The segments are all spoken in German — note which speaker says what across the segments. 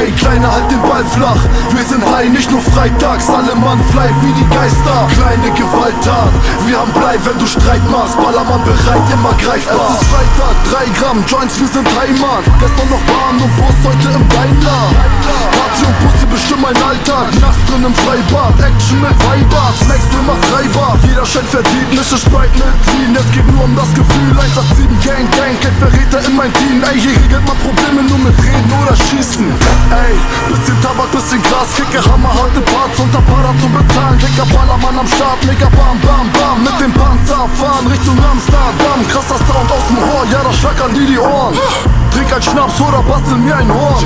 Speaker 1: Ey, Kleine, halt den Ball flach. Wir sind high, nicht nur freitags. Alle Mann fly wie die Geister. Kleine Gewalttat, wir haben Blei, wenn du Streit machst. Ballermann bereit, immer greifbar. Es ist Freitag, 3 Gramm Joints, wir sind Heimat. Gestern noch Bahn und Bus, heute im Daimler. Party und Pussy bestimmen mein Alltag. Nacht drin im Freibad, Action mit Weibers. Next macht Reiber, jeder Schein verdient. Mische Sprite mit Lean, es geht nur um das Gefühl. 187 Gang, Gang, kein Verräter in mein Team. Ey, hier regelt man Probleme nur mit Reden oder Schießen. Ey, bisschen Tabak, bisschen Gras, Kicke, Hammer, harte Parts und Para zum Bezahlen. Dicker Ballermann am Start, mega Bam, Bam, Bam. Mit dem Panzer fahren Richtung Amsterdam. Krasser Sound aus dem Rohr, ja, das schlackern die Ohren. Trink ein Schnaps oder bastel mir ein Horn.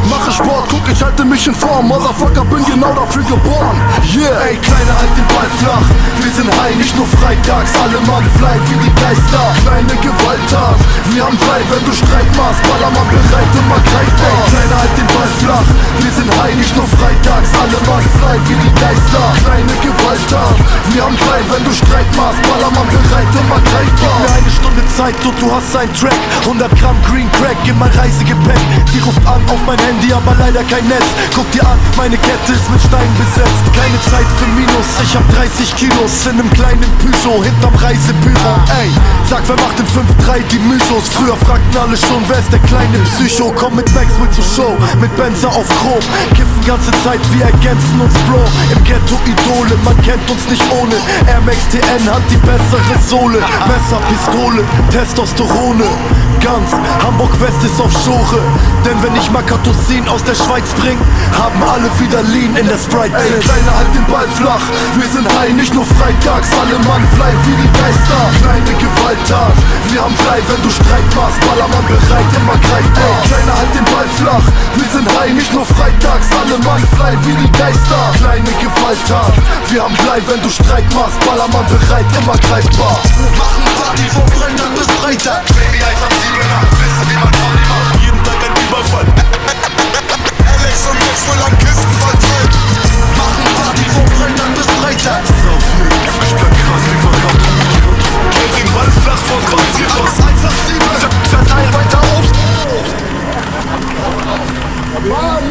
Speaker 1: Mache Sport, guck, ich halte mich in Form. Motherfucker, bin genau dafür geboren. Yeah, ey, Kleine, halt den Ball flach. Wir sind high, nicht nur freitags. Alle Mann fly wie die Geister. Kleine Gewalttat, wir haben Blei, wenn du Streit machst. Ballermann bereit, immer greifbar. Ey, Kleine, halt den Ball flach. Wir sind high, nicht nur freitags. Alle Mann fly wie die Geister. Kleine Gewalttat, wir haben Blei, wenn du Streit machst. Ballermann bereit, immer greifbar. Gib mir eine Stunde Zeit und du hast einen Track. 100 Gramm Green Crack in mein Reisegepäck. Die ruft an auf mein Handy, aber leider kein Netz. Guck dir an, meine Kette ist mit Steinen besetzt. Keine Zeit für Minus, ich hab 30 Kilos in nem kleinen Peugeot hinterm Reisebüro. Ey, sag, wer macht in 5-3 die Mythos? Früher fragten alle schon, wer ist der kleine Psycho? Komm mit Maxwell zur Show, mit Benzer auf Chrom. Kiffen ganze Zeit, wir ergänzen uns, Bro. Im Ghetto Idole, man kennt uns nicht ohne. Air Max TN hat die bessere Sohle. Messer, Pistole, Testosterone. Ganz Hamburg West ist auf Schore. Denn wenn ich Makatosin aus der Schweiz bring, haben alle wieder Lean in der Sprite. Ey, Kleine, halt den Ball flach. Wir sind high, nicht nur freitags. Alle Mann fly wie die Geister. Kleine Gewalttat, wir haben Blei, wenn du Streit machst. Ballermann bereit, immer greifbar. Ey, Kleine, halt den Ball flach. Wir sind high, nicht nur freitags. Alle Mann fly wie die Geister. Kleine Gewalttat, wir haben Blei, wenn du Streit machst. Ballermann bereit, immer greifbar. Machen Party von Freitag bis Freitag. Baby, einfach wissen, wie man Party macht. Jeden Tag ein Überfall. Alex und Maxwell an Kisten verteilt. Machen Party von Freitag bis Freitag. Sauf mit, ich bleib krass wie verkauft. Hält den Ball flach vor Konzertos. 187, verteil weiter auf. Mann,